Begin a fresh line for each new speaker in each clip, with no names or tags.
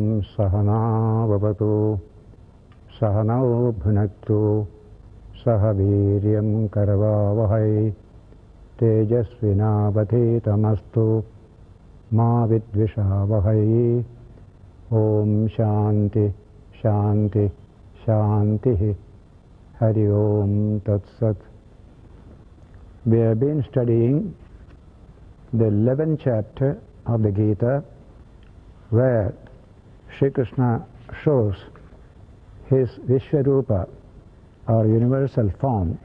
Om Sahana Vavatu Sahanau Bhunaktu Sahaviryam Karavavahai Tejasvinavadhitamastu Ma Vidvishavahai. Om Shanti Shanti Shanti. Hari Om Tat Sat. We have been studying the 11th chapter of the Gita, where Sri Krishna shows his Vishwarupa, or universal form,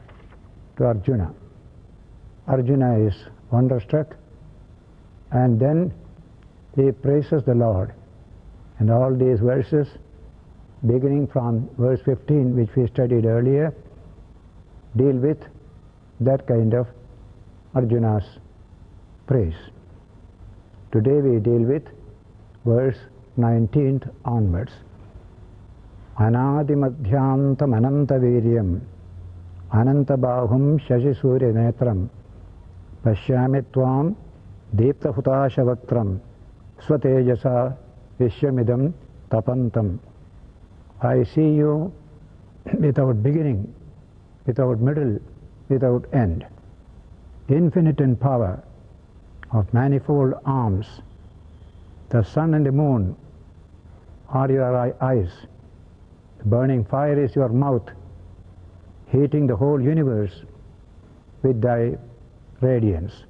to Arjuna. Arjuna is wonderstruck, and then he praises the Lord. And all these verses, beginning from verse 15, which we studied earlier, deal with that kind of Arjuna's praise. Today we deal with verse 19th onwards. Anadimadhyantam anantaviryam anantabahum shashi-surya netram pashyami tvam deeptahutashavakram swatejasa vishwamidam tapantam. I see you without beginning, without middle, without end, infinite in power, of manifold arms. The sun and the moon are your eyes. The burning fire is your mouth, heating the whole universe with thy radiance.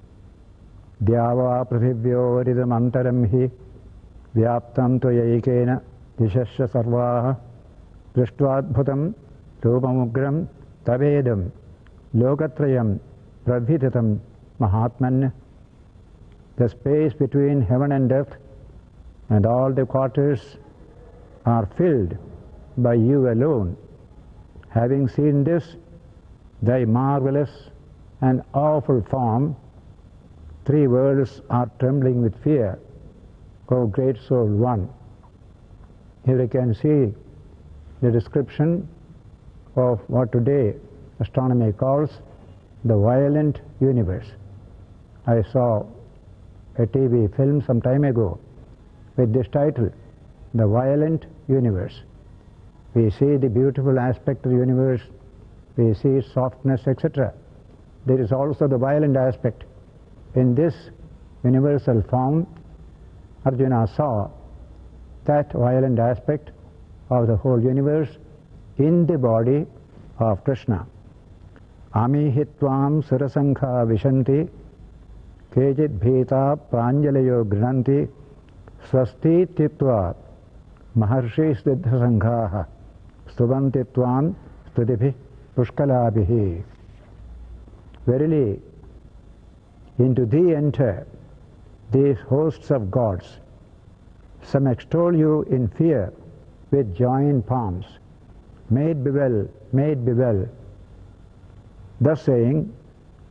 Dyava prithivyo ridam antaram hi vyaptam tvayekena dishasya sarvaha drishtvaadbhutam rupamugram tavedam lokatrayam prabhitatam mahatman. The space between heaven and earth and all the quarters are filled by you alone. Having seen this, thy marvelous and awful form, three worlds are trembling with fear, O great soul one. Here you can see the description of what today astronomy calls the violent universe. I saw a TV film some time ago with this title, The Violent Universe. We see the beautiful aspect of the universe, we see softness, etc. There is also the violent aspect. In this universal form, Arjuna saw that violent aspect of the whole universe in the body of Krishna. Amihitvam surasankha vishanti Kejit bheta pranjalayo grananti swasti titva maharshi siddha sanghaha stuvanti tvam studibhi pushkalabhihi. Verily, into thee enter these hosts of gods. Some extol you in fear with joined palms. Made be well, made be well. Thus saying,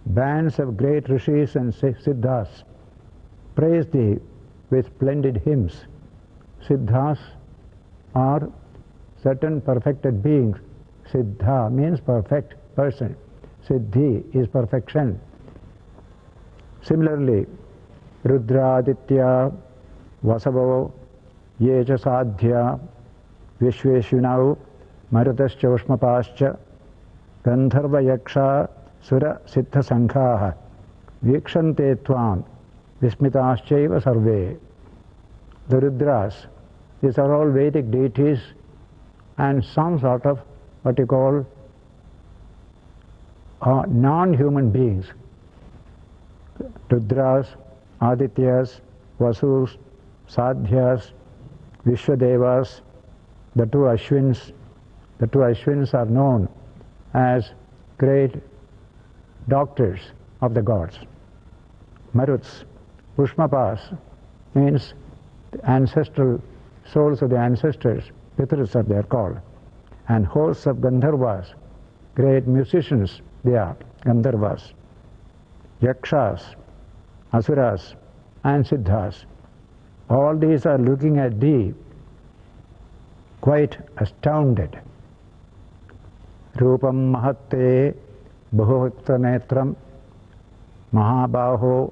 bands of great rishis and siddhas praise thee with splendid hymns. Siddhas are certain perfected beings. Siddha means perfect person. Siddhi is perfection. Similarly, Rudraditya, Vasavo, Yeja Sadhya, Vishveshunau, Marutascha Ushmapascha, Gandharva Yaksha, Sura Siddha Sankhaha, Vikshante Tvam, Vismitaschaiva Sarve. The Rudras, these are all Vedic deities and some sort of what you call non-human beings. Rudras, Adityas, Vasus, Sadhyas, Vishwadevas, the two Ashwins. The two Ashwins are known as great doctors of the gods. Maruts, Pushmapas means the ancestral souls of the ancestors, Pitrus are they are called. And hosts of Gandharvas, great musicians they are, Gandharvas. Yakshas, Asuras and Siddhas. All these are looking at thee quite astounded. Rupam mahatte bahuvakta netram mahabaho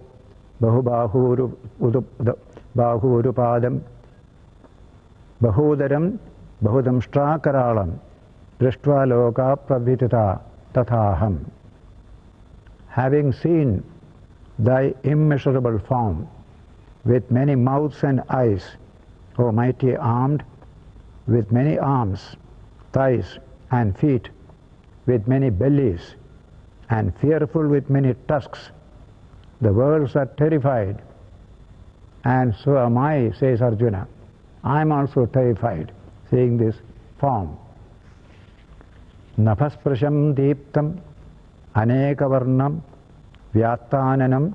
bahubahurupadam Bahudaram Bahudamstrakaralam Drishtva Loka Pravitita Tathaham. Having seen thy immeasurable form, with many mouths and eyes, O mighty armed, with many arms, thighs and feet, with many bellies, and fearful with many tusks, the worlds are terrified. And so am I, says Arjuna. I am also terrified, seeing this form. Nafasprasham deeptam anekavarnam vyattananam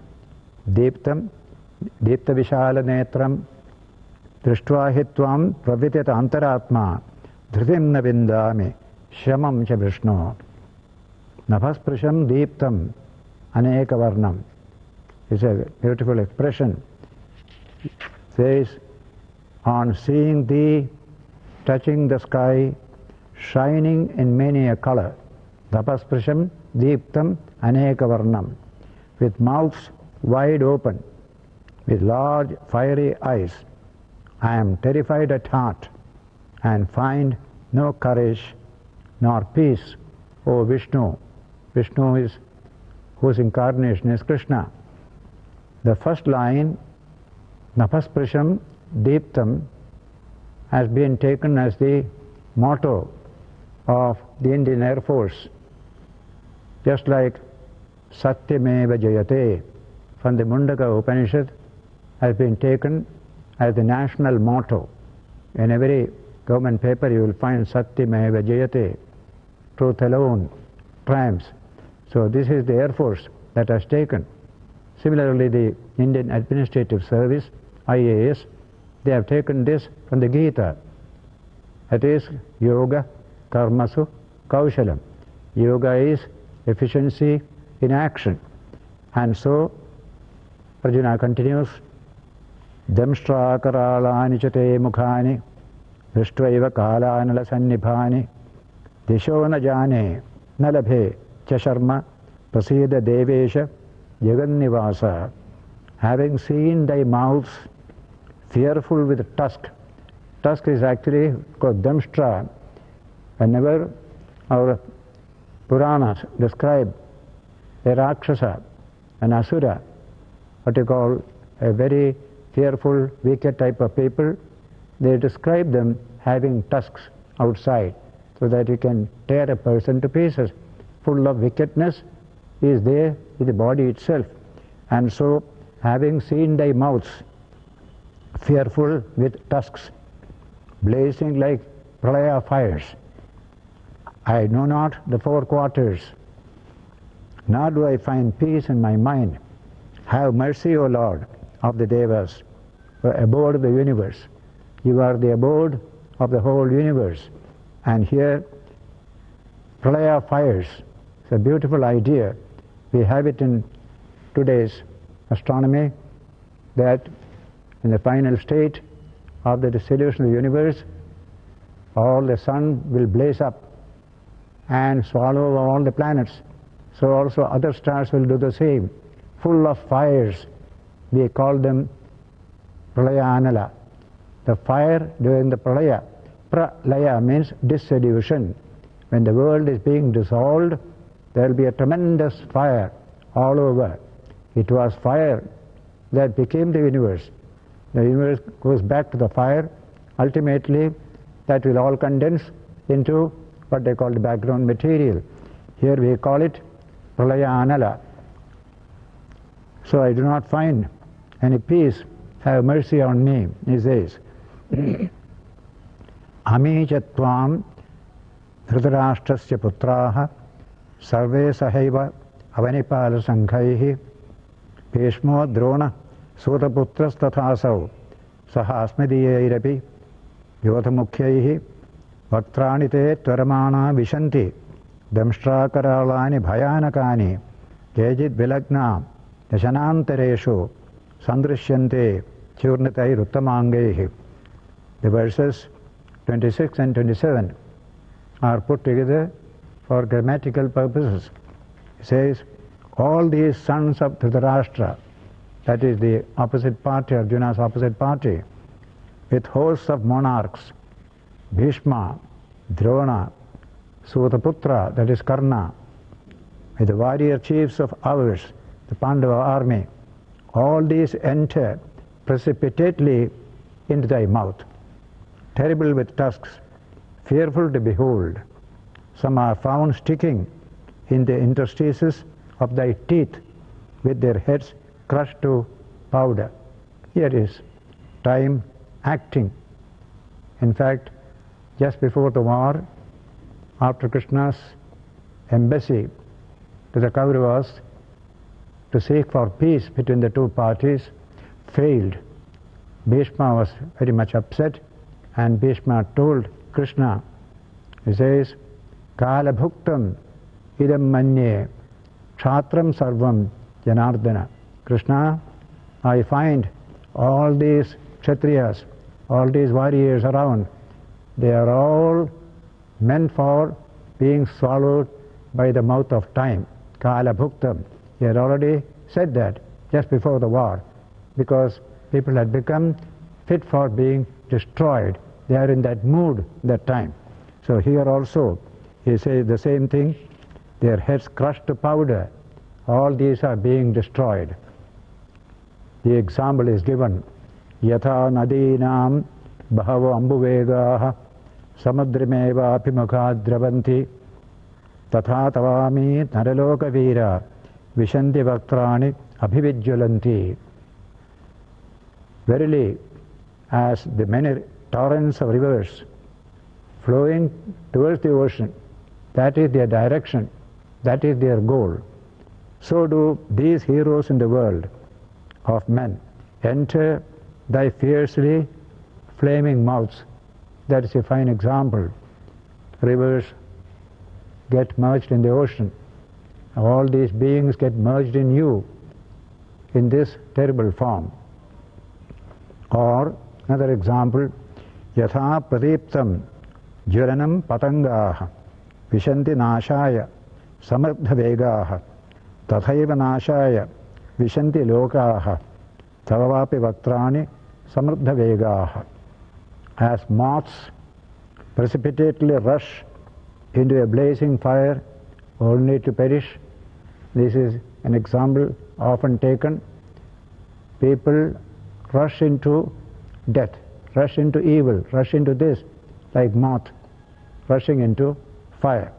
deeptam deeptavishala netram drishtva hitvam praviteta antaratma dhritim na vindami shamam cha Vishnu. Nafasprasham deeptam anekavarnam is a beautiful expression. Says, on seeing thee touching the sky, shining in many a color, Tapasprasham Deeptam Anekavarnam, with mouths wide open, with large fiery eyes, I am terrified at heart and find no courage nor peace, O Vishnu. Vishnu is whose incarnation is Krishna. The first line, Napasprasham Deeptam, has been taken as the motto of the Indian Air Force, just like Satyameva Jayate from the Mundaka Upanishad has been taken as the national motto. In every government paper you will find Satyameva Jayate, truth alone triumphs. So this is the Air Force that has taken. Similarly, the Indian Administrative Service, IAS, they have taken this from the Gita. That is Yoga Karmasu Kaushalam. Yoga is efficiency in action. And so Arjuna continues, Damshtra karalani chate mukhani drishtva kalanala sannibhani disho na jane na labhe cha sharma prasida devesha jagannivasa. Having seen thy mouths fearful with tusk. Tusk is actually called Damshtra. Whenever our Puranas describe a Rakshasa, an Asura, what you call a very fearful, wicked type of people, they describe them having tusks outside so that you can tear a person to pieces. Full of wickedness is there in the body itself. And so, having seen thy mouths fearful with tusks, blazing like pralaya fires, I know not the four quarters, nor do I find peace in my mind. Have mercy, O Lord of the Devas, the abode of the universe. You are the abode of the whole universe. And here, pralaya fires, it's a beautiful idea. We have it in today's astronomy, that in the final state of the dissolution of the universe, all the sun will blaze up and swallow all the planets. So also other stars will do the same, full of fires. We call them pralayanala. The fire during the pralaya. Pralaya means dissolution. When the world is being dissolved, there will be a tremendous fire all over. It was fire that became the universe. The universe goes back to the fire. Ultimately, that will all condense into what they call the background material. Here we call it pralayanala. So I do not find any peace. Have mercy on me, he says. Ami chatvam dhritarashtrasya putraha sarve sahaiva avanipala sankhaihi bhishmo drona sutaputras tathasau sahasmadiyairapi yodhamukhyaihi vaktrani te tvaramana vishanti damshtrakaralani bhayanakani kejit vilagna dashanantareshu sandrishyante churnitai ruttamangaihi. The verses 26 and 27 are put together for grammatical purposes. It says, all these sons of Dhritarashtra, that is the opposite party, Arjuna's opposite party, with hosts of monarchs, Bhishma, Drona, Sutaputra, that is Karna, with the warrior chiefs of ours, the Pandava army, all these enter precipitately into thy mouth, terrible with tusks, fearful to behold. Some are found sticking in the interstices of thy teeth, with their heads crushed to powder. Here is time acting. In fact, just before the war, after Krishna's embassy to the Kauravas to seek for peace between the two parties failed, Bhishma was very much upset, and Bhishma told Krishna, he says, Kala bhuktam idam manye kshatram sarvam janardana. Krishna, I find all these kshatriyas, all these warriors around, they are all meant for being swallowed by the mouth of time. Kala bhuktam. He had already said that just before the war, because people had become fit for being destroyed. They are in that mood that time. So here also he says the same thing, their heads crushed to powder. All these are being destroyed. The example is given, Yatha nadinam bahavo ambuvegaha samadrimeva apimukha dravanti tatha tavami naraloka veera vishanti vaktrani abhivijjalanti. Verily, as the many torrents of rivers flowing towards the ocean, that is their direction, that is their goal, so do these heroes in the world of men enter thy fiercely flaming mouths. That is a fine example. Rivers get merged in the ocean. All these beings get merged in you in this terrible form. Or another example, Yatha pradiptam jvalanam patangaha vishanti nashaya samardha vegaha tathaiva nashaya vishanti lokaha tavavapi vaktrani samardha vegaha. As moths precipitately rush into a blazing fire only to perish, this is an example often taken. People rush into death, rush into evil, rush into this, like moth rushing into fire.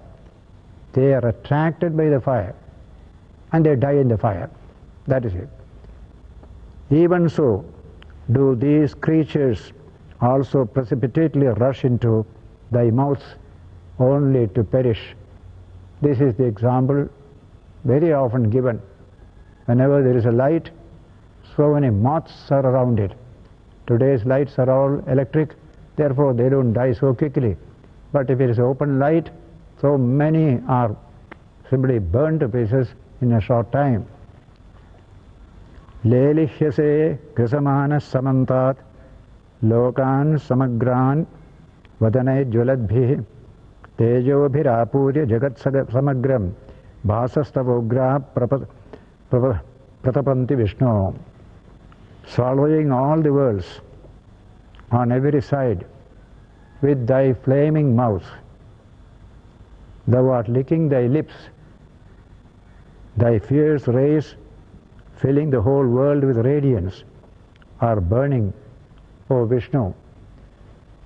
They are attracted by the fire and they die in the fire. That is it. Even so do these creatures also precipitately rush into thy mouth only to perish. This is the example very often given. Whenever there is a light, so many moths are around it. Today's lights are all electric, therefore they don't die so quickly. But if it is open light, so many are simply burned to pieces in a short time. Lelihyase krisamanas samantat lokan samagran vadane jvaladbhi tejobhirapurya jagat samagram bhasastavogra pratapanti Vishnu. Swallowing all the worlds on every side with thy flaming mouth. Thou art licking thy lips, thy fierce rays filling the whole world with radiance are burning, O Vishnu.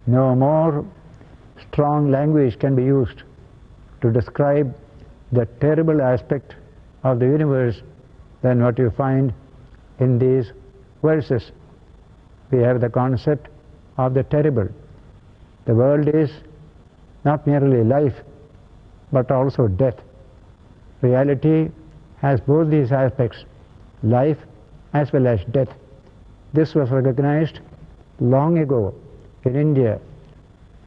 No more strong language can be used to describe the terrible aspect of the universe than what you find in these verses. We have the concept of the terrible. The world is not merely life, but also death. Reality has both these aspects, life as well as death. This was recognized long ago in India,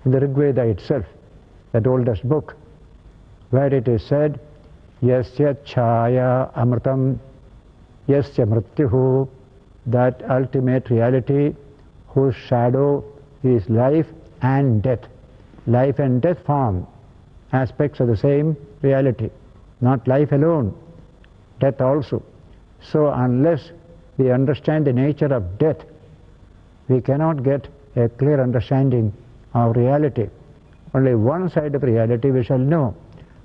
in the Rigveda itself, that oldest book, where it is said, Yasya chaya amritam, yasya mrityuhu, that ultimate reality whose shadow is life and death. Life and death form aspects of the same reality, not life alone, death also. So unless we understand the nature of death, we cannot get a clear understanding of reality. Only one side of reality we shall know.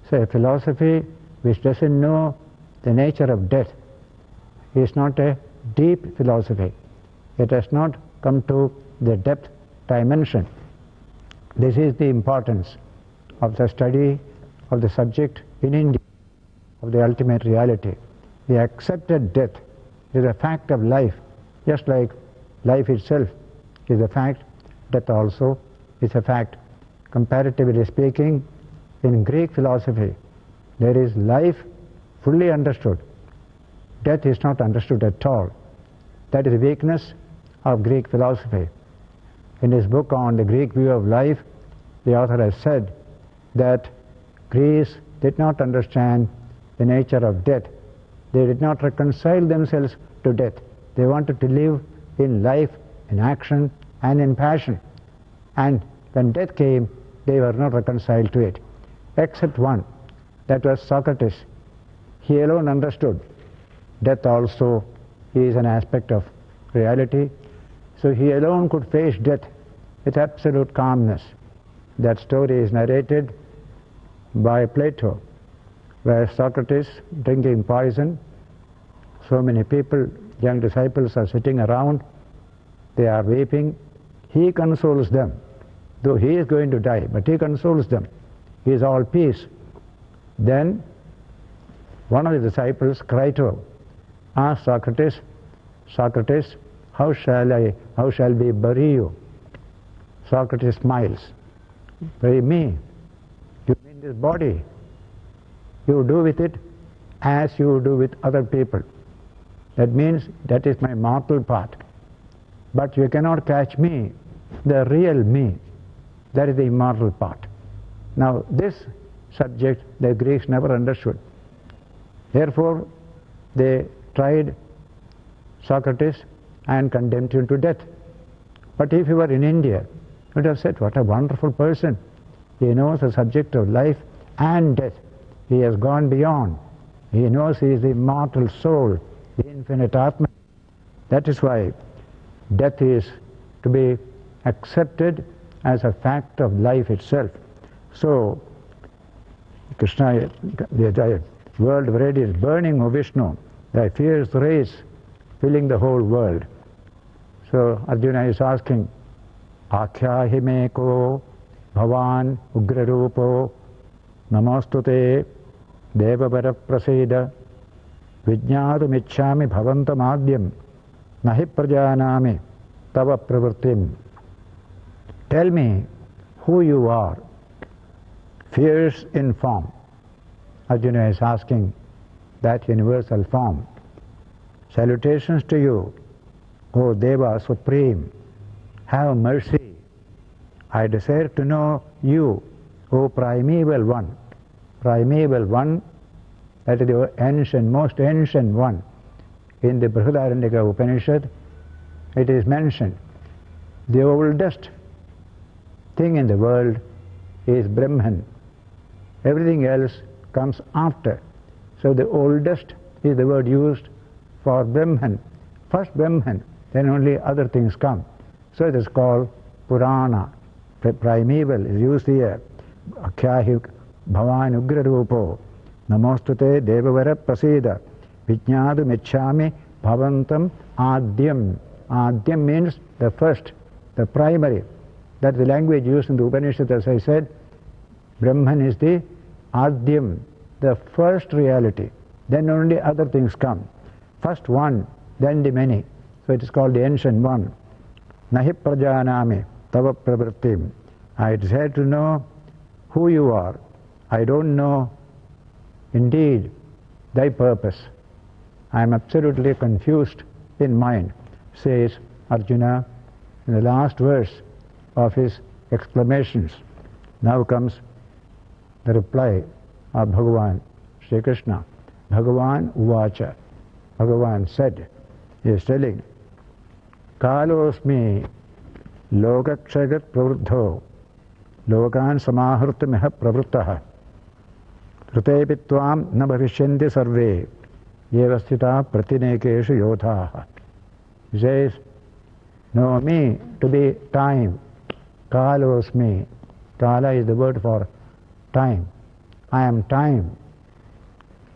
So a philosophy which doesn't know the nature of death is not a deep philosophy. It has not come to the depth dimension. This is the importance of the study of the subject in India, of the ultimate reality. The accepted death is a fact of life, just like life itself is a fact, death also is a fact. Comparatively speaking, in Greek philosophy, there is life fully understood. Death is not understood at all. That is the weakness of Greek philosophy. In his book on the Greek view of life, the author has said that Greece did not understand the nature of death. They did not reconcile themselves to death. They wanted to live in life, in action, and in passion. And when death came, they were not reconciled to it, except one. That was Socrates. He alone understood death also is an aspect of reality. So he alone could face death with absolute calmness. That story is narrated by Plato, where Socrates drinking poison, so many people, young disciples are sitting around, they are weeping. He consoles them, though he is going to die, but he consoles them. He is all peace. Then one of the disciples, Crito, asked Socrates, Socrates, how shall we bury you? Socrates smiles. Bury me? You mean this body? You do with it as you do with other people. That means that is my mortal part. But you cannot catch me, the real me. That is the immortal part. Now this subject the Greeks never understood. Therefore they tried Socrates and condemned him to death. But if he were in India, he would have said, what a wonderful person. He knows the subject of life and death. He has gone beyond. He knows he is the immortal soul, the infinite Atma. That is why death is to be accepted as a fact of life itself. So, Krishna, the world of radiance, burning O Vishnu, thy fierce rays filling the whole world. So Arjuna is asking, Akhyahi me ko bhavan ugrarupo namostute devavara prasida vijñādum iccāmi bhavantam ādyam nahi prajanāmi tava pravrittim. Tell me who you are, fierce in form. Arjuna is asking that universal form. Salutations to you, O Deva Supreme, have mercy. I desire to know you, O Primeval One. Primeval One, that is the ancient, most ancient one. In the Brihadaranyaka Upanishad, it is mentioned, the oldest thing in the world is Brahman. Everything else comes after. So the oldest is the word used for Brahman. First Brahman, then only other things come. So it is called Purana. Primeval is used here. Akhyahi bhavan ugrarupo namostute devavara prasida vijñādum iccāmi bhavantam ādyam. Ādyam means the first, the primary. That's the language used in the Upanishad, as I said. Brahman is the Adyam, the first reality. Then only other things come. First one, then the many. So it is called the ancient one. Nahi prajanāmi tava pravrittim. I desire to know who you are. I don't know indeed thy purpose. I am absolutely confused in mind, says Arjuna in the last verse of his exclamations. Now comes the reply of Bhagavan, Sri Krishna. Bhagavan uvacha. Bhagavan said, he is telling, Kalosmi lokakshagat pravruddho lokan samahritamiha pravruttaha ritepi tvam na bhavishyanti sarve yevasthita pratinekeshu yodhaha. He says, know me to be time, Kalosmi. Kala is the word for time. I am time.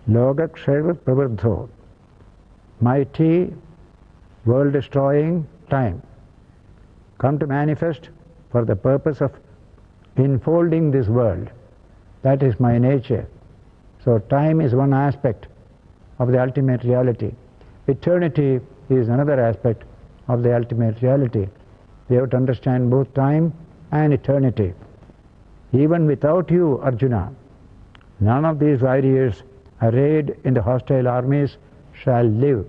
Logaksharva pravardho. Mighty, world-destroying time. Come to manifest for the purpose of enfolding this world. That is my nature. So time is one aspect of the ultimate reality. Eternity is another aspect of the ultimate reality. We have to understand both time and eternity. Even without you, Arjuna, none of these warriors arrayed in the hostile armies shall live.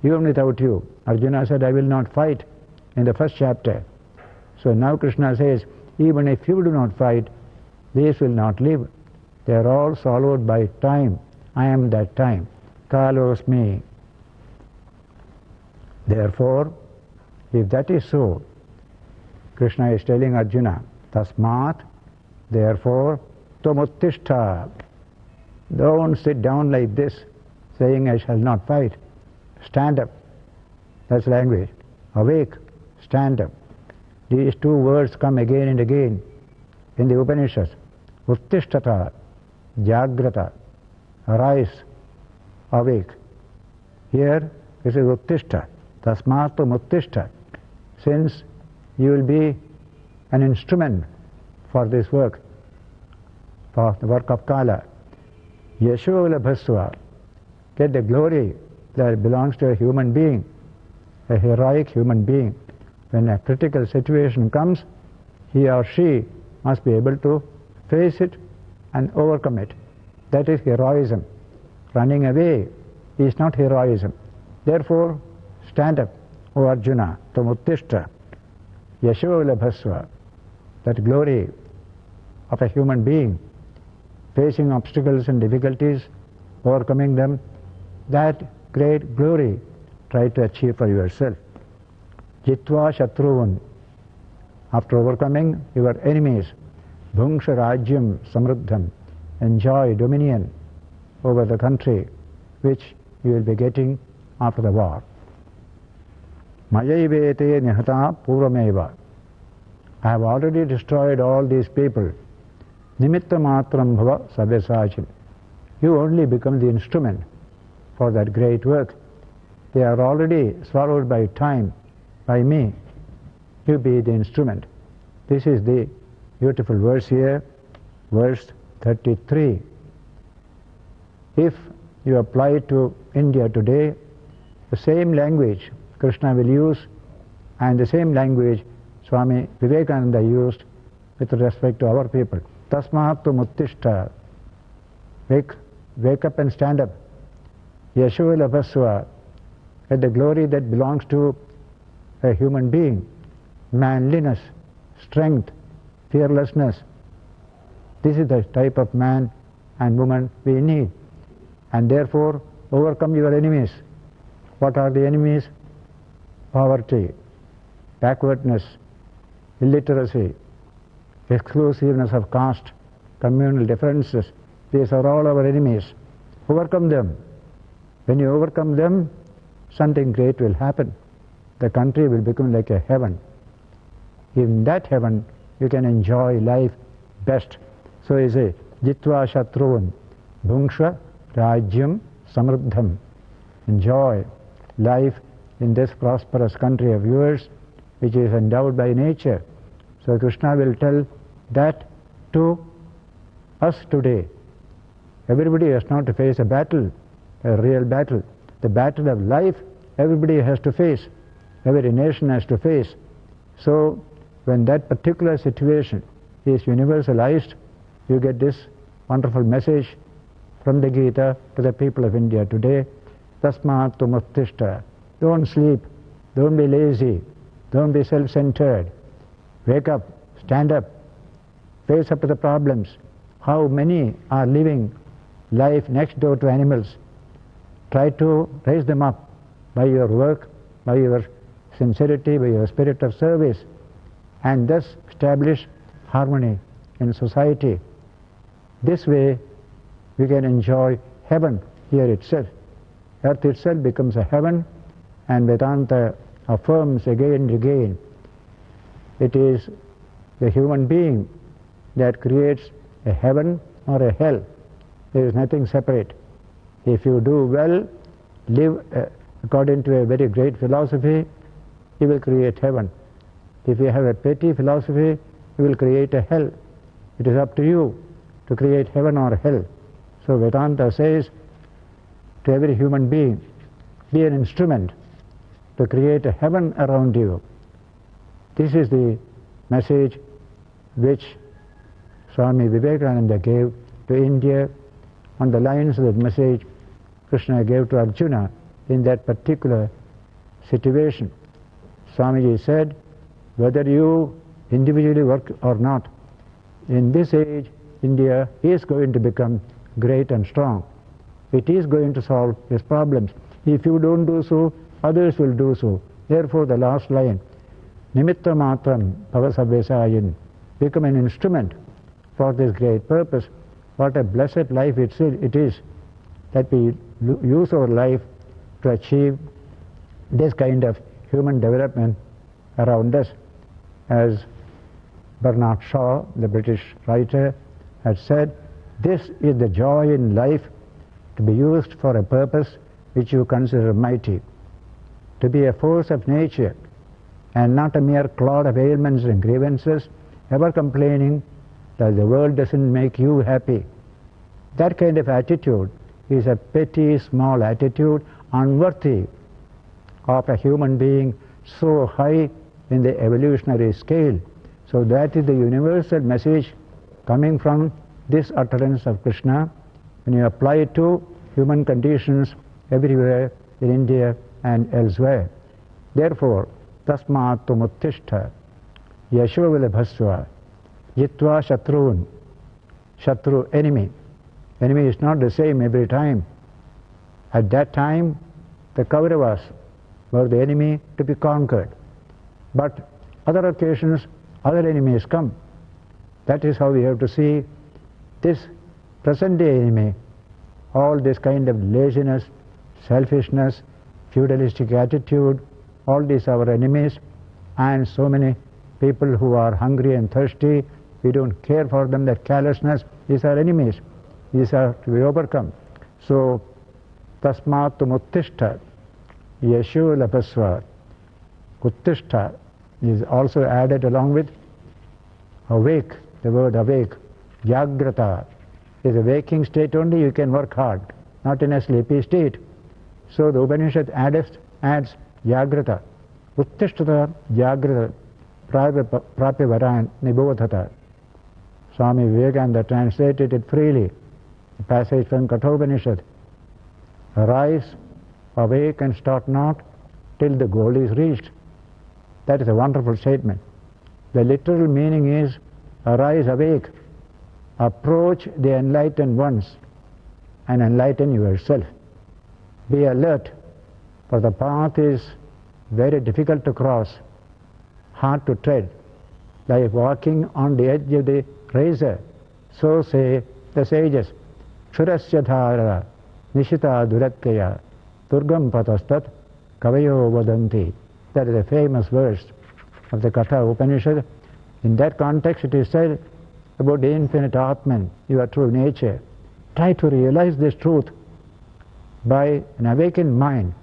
Even without you. Arjuna said, I will not fight in the first chapter. So now Krishna says, even if you do not fight, these will not live. They are all swallowed by time. I am that time. Kalosmi. Therefore, if that is so, Krishna is telling Arjuna, Tasmat, therefore, Tomuttishta. Don't sit down like this, saying I shall not fight. Stand up. That's language. Awake, stand up. These two words come again and again in the Upanishads. Uttishtata, Jagrata, arise, awake. Here this is Uttishta, Tasmatum Uttishta. Since you will be an instrument for this work, for the work of Kala. Yashola Bhasva, get the glory that belongs to a human being, a heroic human being. When a critical situation comes, he or she must be able to face it and overcome it. That is heroism. Running away is not heroism. Therefore, stand up, O Arjuna, Tamuttishta, Yashola Bhasva, that glory of a human being, facing obstacles and difficulties, overcoming them, that great glory try to achieve for yourself. Jitva Shatruvun, after overcoming your enemies, Bhungsha Rajyam Samruddham, enjoy dominion over the country which you will be getting after the war. Mayaivete Nihata Purameva. I have already destroyed all these people. Nimitta Matram Bhava Savyasachin. You only become the instrument for that great work. They are already swallowed by time, by me. You be the instrument. This is the beautiful verse here, verse 33. If you apply it to India today, the same language Krishna will use and the same language Swami Vivekananda used with respect to our people. Tasmatu Muttishta. Wake up and stand up. Yashola Bhasva. At the glory that belongs to a human being. Manliness, strength, fearlessness. This is the type of man and woman we need. And therefore, overcome your enemies. What are the enemies? Poverty, backwardness, illiteracy, exclusiveness of caste, communal differences. These are all our enemies. Overcome them. When you overcome them, something great will happen. The country will become like a heaven. In that heaven, you can enjoy life best. So he says, Jitva Shatruvun, Bhungsha Rajyam Samruddham. Enjoy life in this prosperous country of yours, which is endowed by nature. So Krishna will tell that to us today. Everybody has not to face a battle, a real battle. The battle of life, everybody has to face. Every nation has to face. So when that particular situation is universalized, you get this wonderful message from the Gita to the people of India today. Tasmat Muttishta. Don't sleep. Don't be lazy. Don't be self-centered. Wake up. Stand up. Face up to the problems. How many are living life next door to animals? Try to raise them up by your work, by your sincerity, by your spirit of service, and thus establish harmony in society. This way we can enjoy heaven here itself. Earth itself becomes a heaven, and Vedanta affirms again and again, it is the human being that creates a heaven or a hell. There is nothing separate. If you do well, live according to a very great philosophy, you will create heaven. If you have a petty philosophy, you will create a hell. It is up to you to create heaven or hell. So Vedanta says to every human being, be an instrument to create a heaven around you. This is the message which Swami Vivekananda gave to India on the lines of the message Krishna gave to Arjuna in that particular situation. Swamiji said, whether you individually work or not, in this age India is going to become great and strong. It is going to solve its problems. If you don't do so, others will do so. Therefore the last line, Nimitta matram bhavasabhyasayin, become an instrument for this great purpose. What a blessed life it is that we use our life to achieve this kind of human development around us. As Bernard Shaw, the British writer, had said, this is the joy in life, to be used for a purpose which you consider mighty, to be a force of nature and not a mere clod of ailments and grievances, ever complaining that the world doesn't make you happy. That kind of attitude is a petty, small attitude, unworthy of a human being so high in the evolutionary scale. So that is the universal message coming from this utterance of Krishna when you apply it to human conditions everywhere in India and elsewhere. Therefore, tasmat tumuttishta yasho vilabhasva jitva shatrun. Shatru, enemy. Enemy is not the same every time. At that time, the Kauravas were the enemy to be conquered. But other occasions, other enemies come. That is how we have to see this present-day enemy. All this kind of laziness, selfishness, feudalistic attitude, all these are our enemies, and so many people who are hungry and thirsty, we don't care for them, that carelessness, these are enemies. These are to be overcome. So, tasmat uttishta yasho lapasva. Uttishta is also added along with awake, the word awake. Jagrata is a waking state only, you can work hard, not in a sleepy state. So the Upanishad adds jagrata. Uttishtata jagrata prapyavaran nibodhata. Swami Vivekananda translated it freely. The passage from Kathopanishad. Arise, awake and start not till the goal is reached. That is a wonderful statement. The literal meaning is, arise, awake, approach the enlightened ones and enlighten yourself. Be alert, for the path is very difficult to cross, hard to tread, like walking on the edge of the razor. So say the sages, Kshurasya dhara nishita duratyaya durgam patastat kavayo vadanti. That is a famous verse of the Katha Upanishad. In that context it is said about the infinite Atman, your true nature. Try to realize this truth by an awakened mind.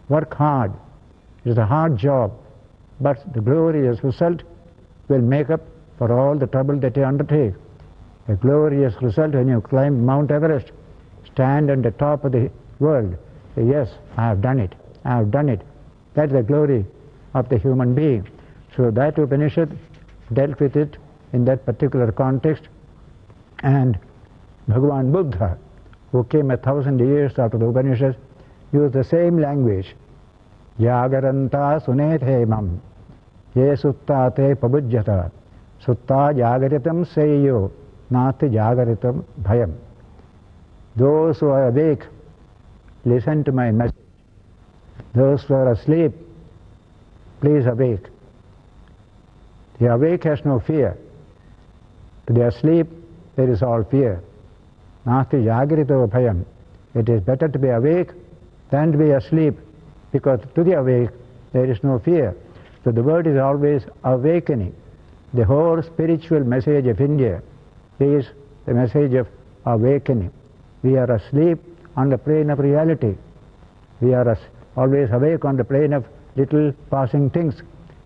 Work hard. It is a hard job, but the glorious result will make up for all the trouble that you undertake. A glorious result when you climb Mount Everest, stand on the top of the world, say, yes, I have done it, I have done it. That is the glory of the human being. So that Upanishad dealt with it in that particular context, and Bhagavan Buddha, who came 1,000 years after the Upanishad, used the same language. Jagaranta sunet hemam ye sutta te pabujjata sutta jagaritam seyo nati jagaritam bhayam. Those who are awake, listen to my message. Those who are asleep, please awake. The awake has no fear. To the asleep, there is all fear. Nasti jagarito bhayam. It is better to be awake than to be asleep, because to the awake there is no fear. So the word is always awakening. The whole spiritual message of India is the message of awakening. We are asleep on the plane of reality. We are always awake on the plane of little passing things.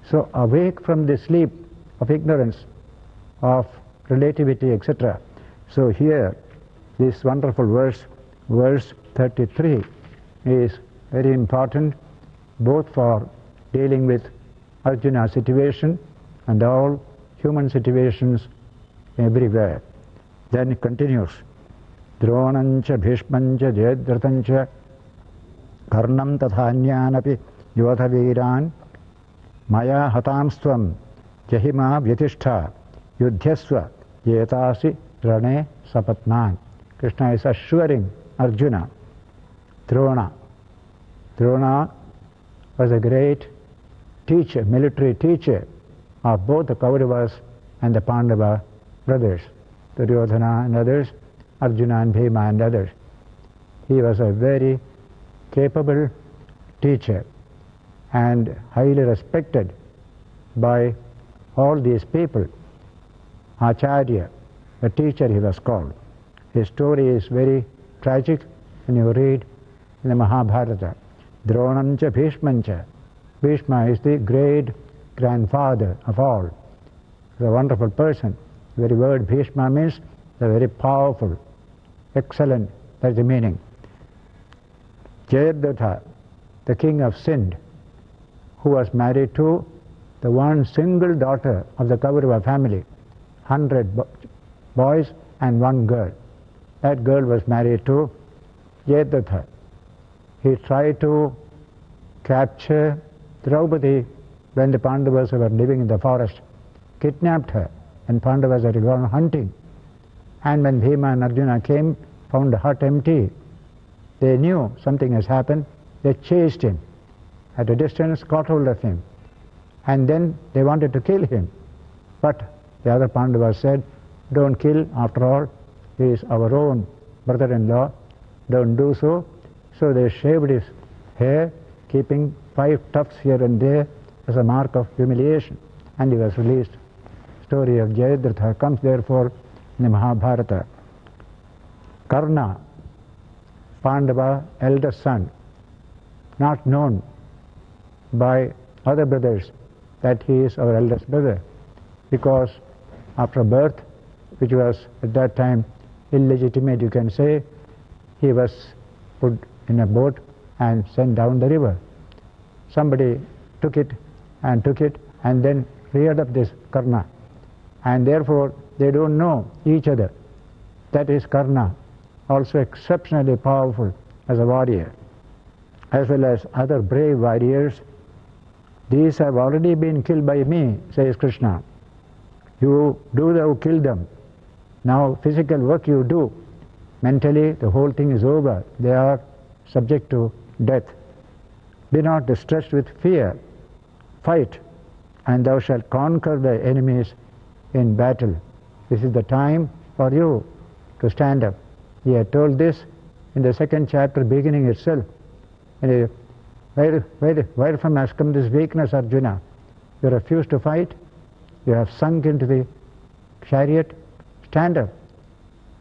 So awake from the sleep of ignorance, of relativity, etc. So here, this wonderful verse, verse 33, is very important both for dealing with Arjuna's situation and all human situations everywhere. Then it continues. Dronancha bhishmancha jayadrathancha karnam tathanyanapi yodhaviran maya hatamstvam jahima vyatishta yudhyasva yetasi rane sapatnan. Krishna is assuring Arjuna. Drona was a great teacher, military teacher of both the Kauravas and the Pandava brothers, Duryodhana and others, Arjuna and Bhima and others. He was a very capable teacher and highly respected by all these people. Acharya, a teacher he was called. His story is very tragic when you read in the Mahabharata. Dronancha Bhishmancha. Bhishma is the great grandfather of all. He's a wonderful person. The very word Bhishma means the very powerful, excellent, that's the meaning. Jayadratha, the king of Sind, who was married to the one single daughter of the Kaurava family, 100 boys and one girl. That girl was married to Jayadratha. He tried to capture Draupadi when the Pandavas were living in the forest, kidnapped her, and Pandavas had gone hunting. And when Bhima and Arjuna came, found the hut empty. They knew something has happened. They chased him at a distance, caught hold of him, and then they wanted to kill him. But the other Pandavas said, "Don't kill, after all, he is our own brother-in-law, don't do so." So they shaved his hair, keeping 5 tufts here and there as a mark of humiliation, and he was released. Story of Jayadratha comes therefore in the Mahabharata. Karna, Pandava, eldest son, not known by other brothers that he is our eldest brother, because after birth, which was at that time illegitimate, you can say, he was put in a boat and sent down the river. Somebody took it and then reared up this Karna, and therefore they don't know each other. That is Karna, also exceptionally powerful as a warrior, as well as other brave warriors. These have already been killed by me, says Krishna. You do thou kill them. Now physical work you do. Mentally the whole thing is over. They are subject to death. Be not distressed with fear. Fight, and thou shalt conquer the enemies in battle. This is the time for you to stand up. He had told this in the 2nd chapter, beginning itself. And where from has come this weakness, Arjuna? You refuse to fight. You have sunk into the chariot. Stand up.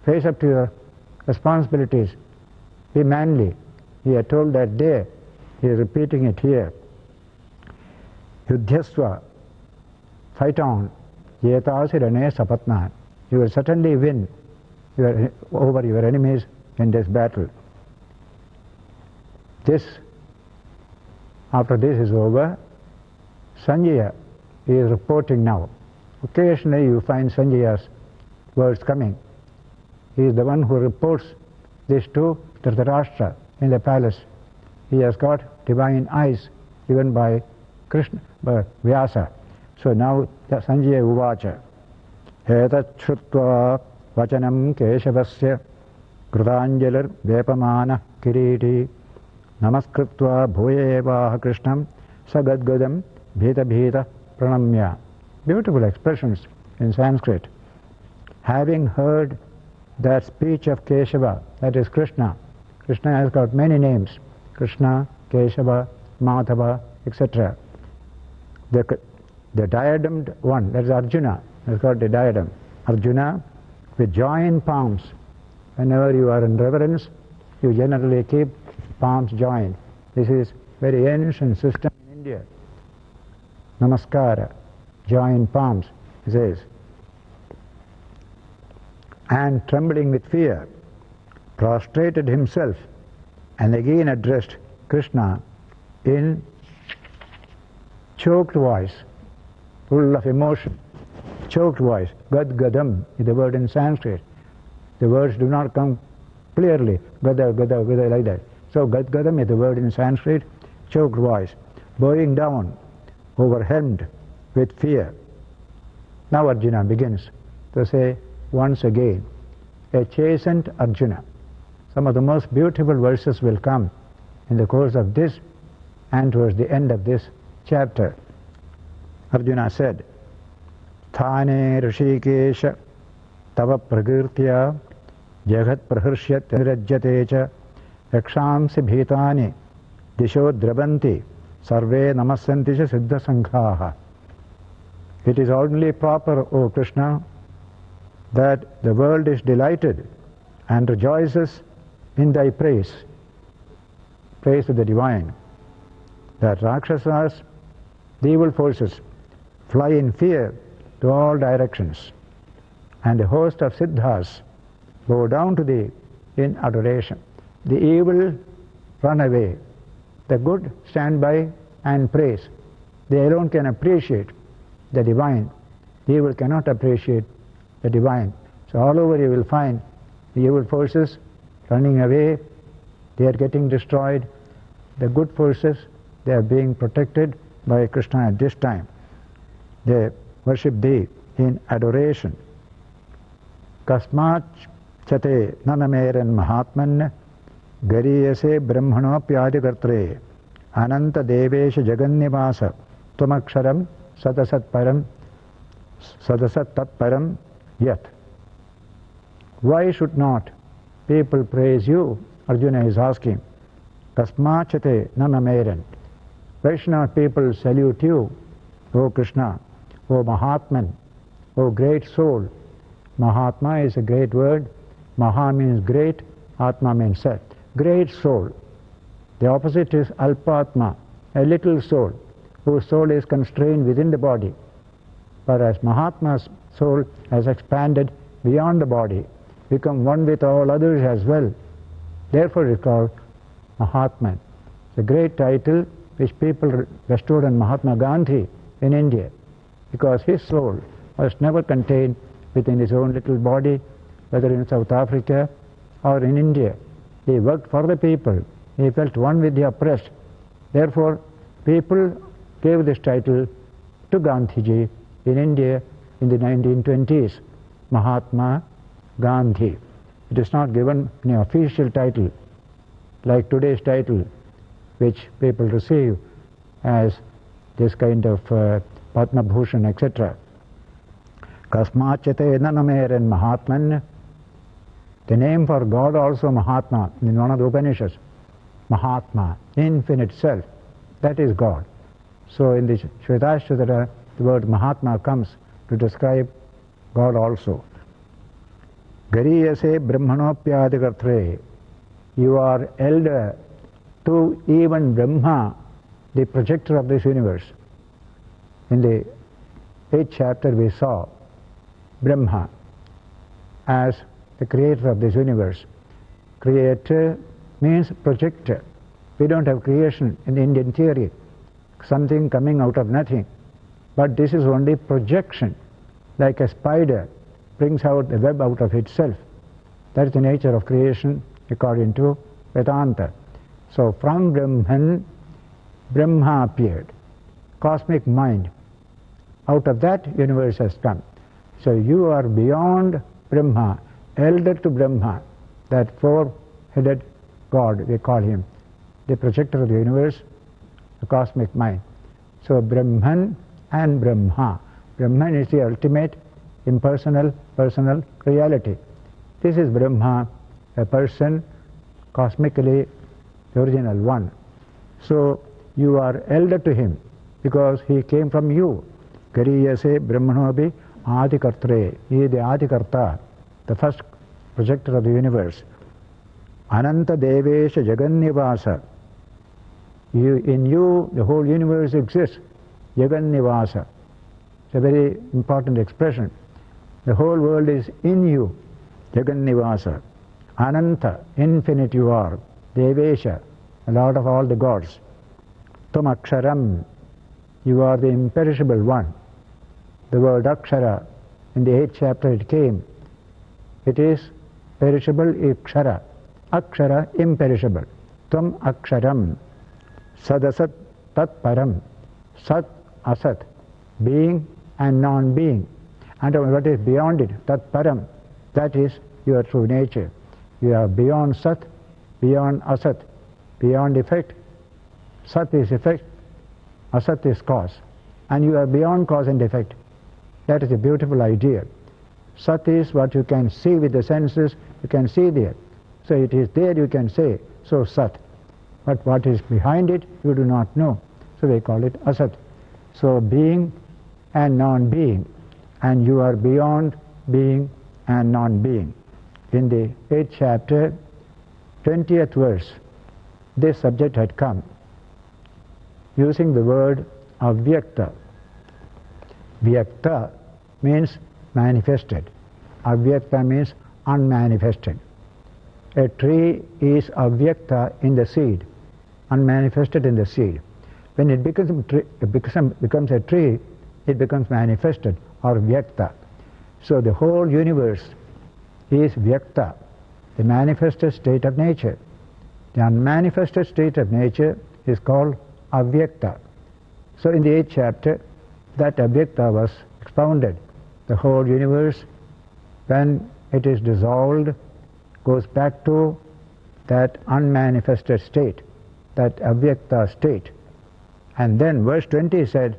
Face up to your responsibilities. Be manly. He had told that day. He is repeating it here. Yudhyasva. Fight on. Yetasi rane sapatna. You will certainly win over your enemies in this battle. After this is over, Sanjaya is reporting now. Occasionally you find Sanjaya's words coming. He is the one who reports this to Dhritarashtra in the palace. He has got divine eyes given by Krishna, by Vyasa. So now Sanjaya uvacha. Etat shrutva vachanam keshavasya krutanjalir vepamana kiriti namaskritva bhuyevaha krishnam sagadgadam bheta bheta pranamya. Beautiful expressions in Sanskrit. Having heard that speech of Keshava, that is Krishna. Krishna has got many names. Krishna, Keshava, Madhava, etc. the diademed one, that's Arjuna, that's called the diadem. Arjuna, with joined palms. Whenever you are in reverence, you generally keep palms joined. This is very ancient system in India. Namaskara, joined palms, he says. And trembling with fear, prostrated himself and again addressed Krishna in choked voice, full of emotion. Choked voice, Gad-gadam is the word in Sanskrit. The words do not come clearly, gada, gada, gada, like that. So Gad-gadam is the word in Sanskrit, choked voice, bowing down, overwhelmed with fear. Now Arjuna begins to say once again, a chastened Arjuna. Some of the most beautiful verses will come in the course of this and towards the end of this chapter. Arjuna said, Thane Rishikesha Tava Pragirtya Jagat Praharshyat Nirajyate Cha Yakshamsi Bhitani Disho Drabanti Sarve Namasanti Cha Siddha Sanghaha. It is only proper, O Krishna, that the world is delighted and rejoices in thy praise, praise to the divine, that Rakshasas, the evil forces, fly in fear to all directions, and a host of Siddhas bow down to thee in adoration. The evil run away, the good stand by and praise. They alone can appreciate the divine. The evil cannot appreciate the divine. So all over you will find the evil forces running away, they are getting destroyed. The good forces, they are being protected by Krishna at this time. They worship thee in adoration. Kasmat chate nanameren mahatman gariyase brahmanopyadikartre ananta devesha jagannivasa tvamaksharam sadasat tat param yat. Why should not people praise you? Arjuna is asking. Kasmachate nanameren. Why should not people salute you, O Krishna, O Mahatman, O great soul? Mahatma is a great word. Maha means great, Atma means self. Great soul. The opposite is Alpatma, a little soul, whose soul is constrained within the body. Whereas Mahatma's soul has expanded beyond the body, become one with all others as well. Therefore it is called Mahatman. It's a great title which people bestowed on Mahatma Gandhi in India, because his soul was never contained within his own little body, whether in South Africa or in India. He worked for the people. He felt one with the oppressed. Therefore, people gave this title to Gandhiji in India in the 1920s, Mahatma Gandhi. It is not given an official title like today's title, which people receive as this kind of Padma Bhushan, etc. Kasmachate nanameren Mahatman. The name for God also Mahatma in one of the Upanishads. Mahatma, infinite self, that is God. So in the Shvetashvatara, the word Mahatma comes to describe God also. Gariyase brahmanopyadikartre. You are elder to even Brahma, the projector of this universe. In the 8th chapter we saw Brahma as the creator of this universe. Creator means projector. We don't have creation in the Indian theory, something coming out of nothing. But this is only projection, like a spider brings out the web out of itself. That is the nature of creation according to Vedanta. So from Brahman, Brahma appeared, cosmic mind. Out of that universe has come. So you are beyond Brahma, elder to Brahma, that four-headed God we call him, the projector of the universe, the cosmic mind. So Brahman and Brahma. Brahman is the ultimate impersonal, personal reality. This is Brahma, a person, cosmically the original one. So you are elder to him because he came from you. Gariyase Brahmanobi Adikartre. He is the Adikarta, the first projector of the universe. Ananta Devesha Jagannivasa. In you, the whole universe exists. Jagannivasa. It's a very important expression. The whole world is in you. Jagannivasa. Ananta, infinite you are. Devesha, the Lord of all the gods. Tum Aksharam, you are the imperishable one. The word Akshara, in the 8th chapter it came. It is perishable Ikshara. Akshara, imperishable. Tum Aksharam. Sadasat Tat Param. Sat, Asat. Being and non-being. And what is beyond it? Tat Param. That is your true nature. You are beyond Sat, beyond Asat, beyond effect. Sat is effect, Asat is cause. And you are beyond cause and effect. That is a beautiful idea. Sat is what you can see with the senses, you can see there. So it is there you can say, so Sat. But what is behind it, you do not know. So they call it Asat. So being and non-being. And you are beyond being and non-being. In the 8th chapter, 20th verse, this subject had come, using the word avyakta. Vyakta means manifested. Avyakta means unmanifested. A tree is avyakta in the seed, unmanifested in the seed. When it becomes a tree, it becomes manifested or vyakta. So the whole universe is vyakta, the manifested state of nature. The unmanifested state of nature is called avyakta. So in the 8th chapter, that avyakta was expounded. The whole universe, when it is dissolved, goes back to that unmanifested state, that avyakta state. And then verse 20 said,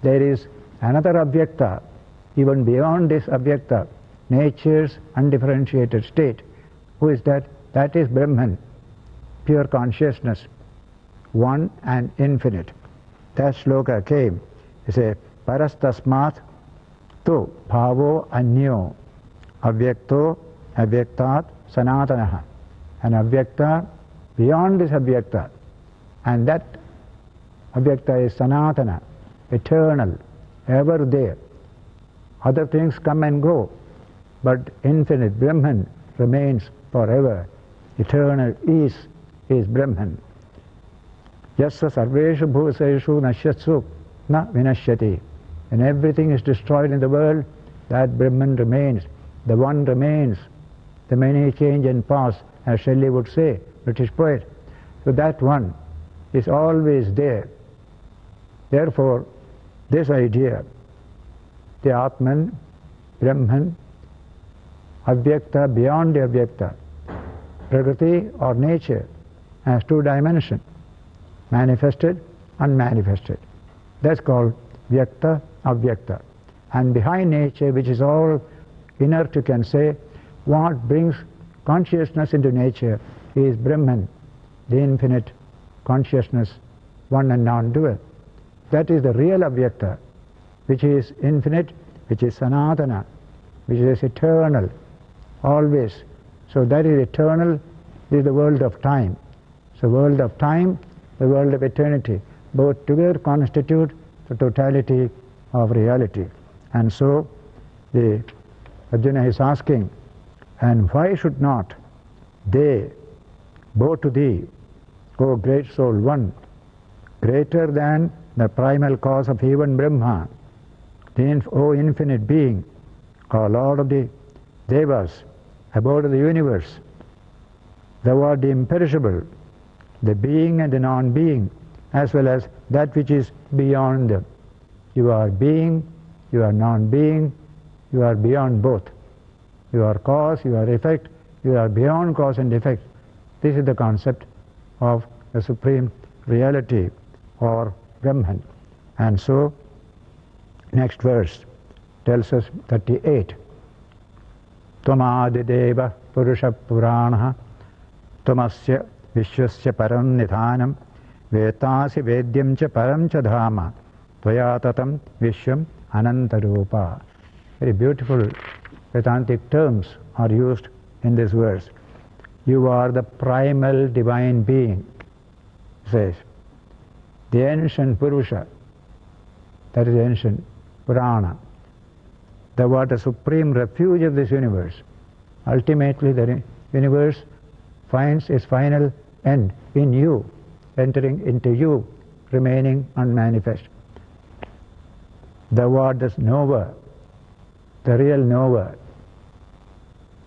there is another avyakta, even beyond this avyakta, nature's undifferentiated state. Who is that? That is Brahman, pure consciousness, one and infinite. That shloka came. It says, Parastasmat tu bhavo anyo avyakto avyaktat sanatanaha. An avyakta beyond this avyakta. And that avyakta is sanatana, eternal, ever there. Other things come and go, but infinite Brahman remains forever. Eternal is Brahman. Yasya sarveshu bhuseshu nashyatsu na vinashyati. When everything is destroyed in the world, that Brahman remains. The one remains. The many change and pass, as Shelley would say, British poet. So that one is always there. Therefore, this idea, the Atman, Brahman, Avyakta, beyond the Avyakta, Prakriti or nature, has two dimensions, manifested, unmanifested. That's called Vyakta, Avyakta. And behind nature, which is all inert, you can say, what brings consciousness into nature is Brahman, the infinite consciousness, one and non-dual. That is the real Avyakta, which is infinite, which is Sanatana, which is eternal, always. So that is eternal, this is the world of time. So world of time, the world of eternity, both together constitute the totality of reality. And so the Arjuna is asking, and why should not they bow to thee, O great soul one, greater than the primal cause of even Brahma, O infinite being, O Lord of the Devas, abode of the universe, thou art the imperishable, the being and the non-being, as well as that which is beyond them. You are being, you are non-being, you are beyond both. You are cause, you are effect, you are beyond cause and effect. This is the concept of the supreme reality or Brahman. And so, next verse tells us 38. Tvamadideva purusha puranaha tvamasya vishwasya param nidhanam vetasi vedyam cha param cha dhama tvaya tatam vishwam Anantarupa. Very beautiful Vedantic terms are used in this verse. You are the primal divine being, says. The ancient Purusha, that is ancient Purana. Thou art the supreme refuge of this universe. Ultimately the universe finds its final end in you, entering into you, remaining unmanifest. Thou art the knower, the real knower.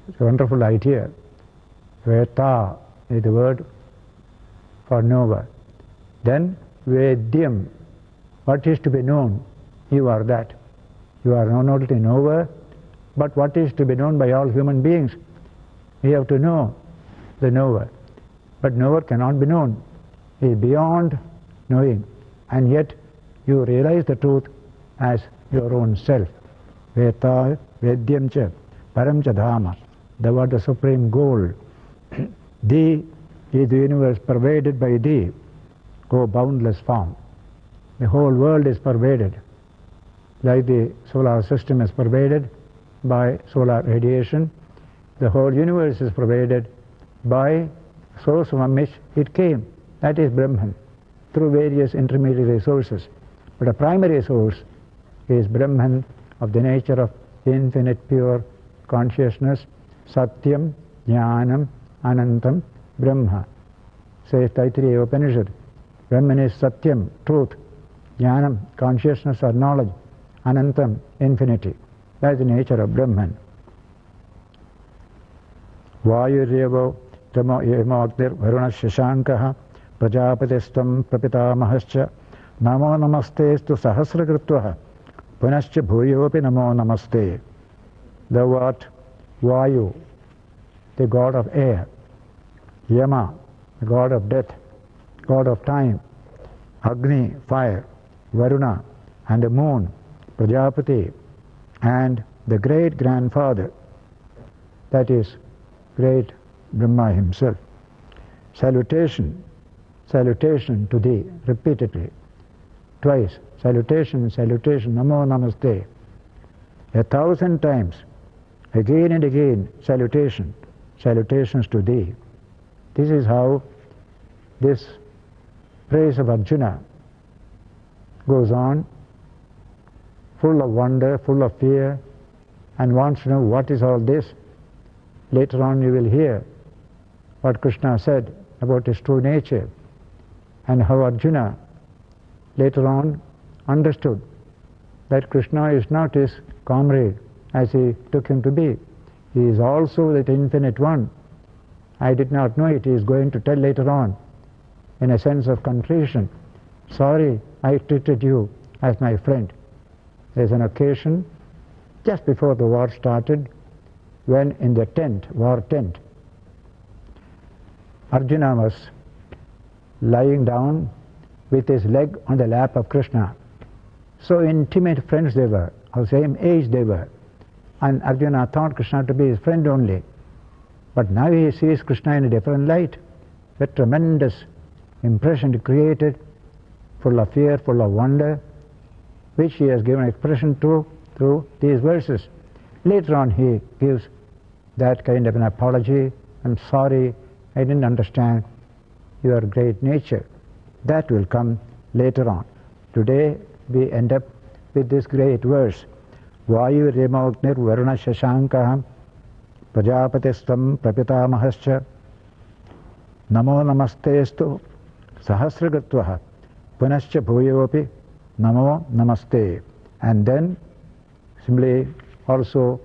It's a wonderful idea. Veta is the word for knower. Then Vedyam, what is to be known, you are that. You are not only knower, but what is to be known by all human beings. We have to know the knower. But knower cannot be known. He is beyond knowing. And yet you realize the truth as your own self. Veta, Vedyam cha, Param cha Dhama. Thou art the supreme goal. Thee is the universe pervaded by thee, O boundless form. The whole world is pervaded, like the solar system is pervaded by solar radiation. The whole universe is pervaded by source from which it came, that is Brahman, through various intermediary sources. But a primary source is Brahman, of the nature of infinite pure consciousness, Satyam, Jnanam, Anantam, Brahma. Says Taittiriya Upanishad, Brahman is Satyam, truth, Jnanam, consciousness or knowledge, Anantam, infinity. That is the nature of Brahman. Vayuryevo Yamagdir Varuna Shashankaha Prajapatistam Prapitamahascha Namo Namastestu Sahasrakritvaha Punascha Bhuyopi Namo Namaste. Thou art Vayu, the god of air, Yama, the god of death, god of time, Agni, fire, Varuna, and the moon, Prajapati, and the great grandfather, that is great Brahma himself. Salutation, salutation to thee, repeatedly, twice, salutation, salutation, Namo Namaste, 1,000 times, again and again, salutation, salutations to thee. This is how this praise of Arjuna goes on, full of wonder, full of fear, and wants to know what is all this. Later on you will hear what Krishna said about his true nature, and how Arjuna later on understood that Krishna is not his comrade as he took him to be. He is also that infinite one. I did not know it. He is going to tell later on, in a sense of contrition. Sorry, I treated you as my friend. There is an occasion just before the war started, when in the tent, war tent, Arjuna was lying down with his leg on the lap of Krishna. So intimate friends they were, of same age they were. And Arjuna thought Krishna to be his friend only. But now he sees Krishna in a different light. A tremendous impression created, full of fear, full of wonder, which he has given expression to through these verses. Later on he gives that kind of an apology. I'm sorry, I didn't understand your great nature. That will come later on. Today we end up with this great verse. Vayu Remagnir Varuna Shashankaham Prajapatistam Prapitamahascha Namo Namastestu Sahasragatvaha Punascha Bhuyopi Namo Namaste. And then similarly also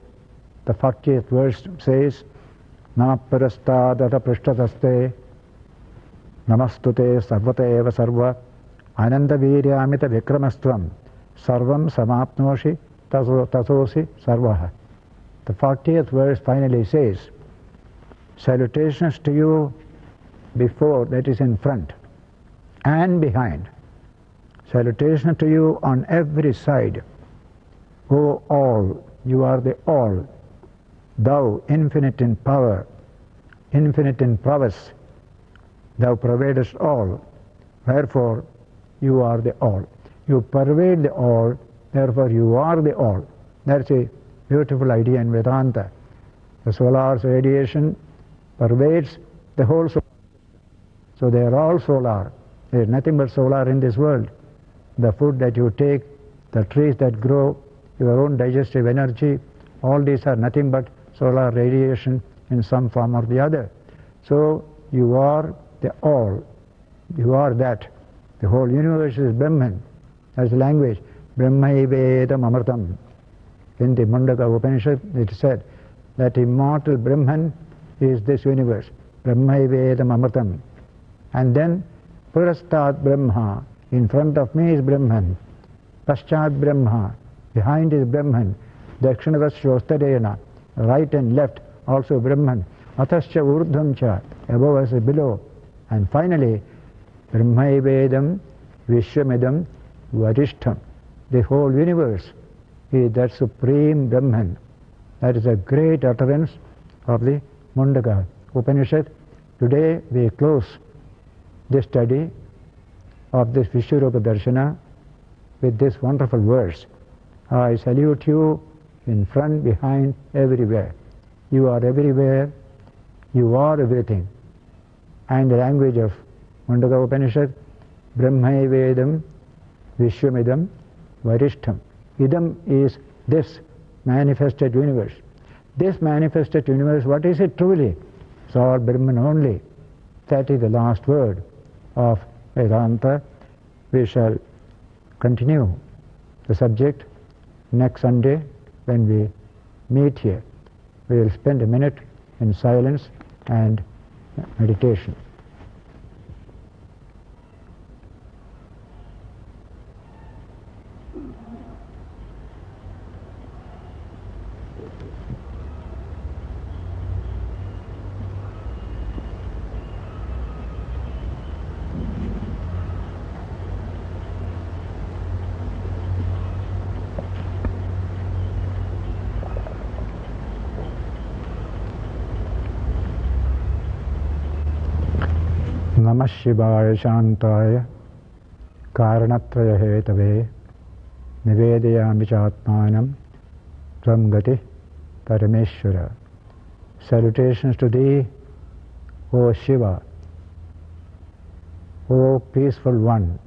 the 40th verse says Namaparastadata Prishtataste Namastute Sarvata Eva Sarva Ananda Viryamita Vikramastvam Sarvam Samapnoshi Tasosi Sarvaha. The 40th verse finally says, salutations to you before, that is in front, and behind. Salutations to you on every side. O all, you are the all. Thou, infinite in power, infinite in prowess, thou pervadest all. Wherefore, you are the all. You pervade the all, Therefore, you are the all. That's a beautiful idea in Vedanta. The solar radiation pervades the whole solar system. So they are all solar. There is nothing but solar in this world. The food that you take, the trees that grow, your own digestive energy, all these are nothing but solar radiation in some form or the other. So you are the all. You are that. The whole universe is Brahman. That's the language. Brahmaivedam Amritam. In the Mundaka Upanishad it said that immortal Brahman is this universe. Brahmaivedam Amritam. And then Purastat Brahma. In front of me is Brahman. Paschat Brahma. Behind is Brahman. Dakshinavas Shostadena. Right and left also Brahman. Atascha Urdham Cha. Above us is below. And finally, Brahmaivedam Vishwamidam Varishtham. The whole universe is that supreme Brahman. That is a great utterance of the Mundaka Upanishad. Today we close this study of this Vishwarupa Darshana with this wonderful verse. I salute you in front, behind, everywhere. You are everywhere. You are everything. And the language of Mundaka Upanishad, Brahmaivedam Vishwamidam Varishtham. Idam is this manifested universe. This manifested universe, what is it truly? It's all Brahman only. That is the last word of Vedanta. We shall continue the subject next Sunday when we meet here. We will spend a minute in silence and meditation. Namah Shivaya Shantaya Karanatraya Hetave Nivedayami Chatmanam Tvam Gati Parameshwara. Salutations to thee, O Shiva, O peaceful one,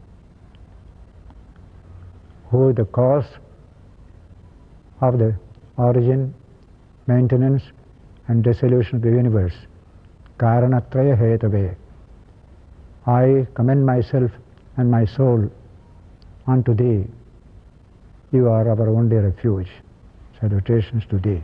who is the cause of the origin, maintenance and dissolution of the universe. Karanatraya Hetave. I commend myself and my soul unto thee. You are our only refuge. Salutations to thee.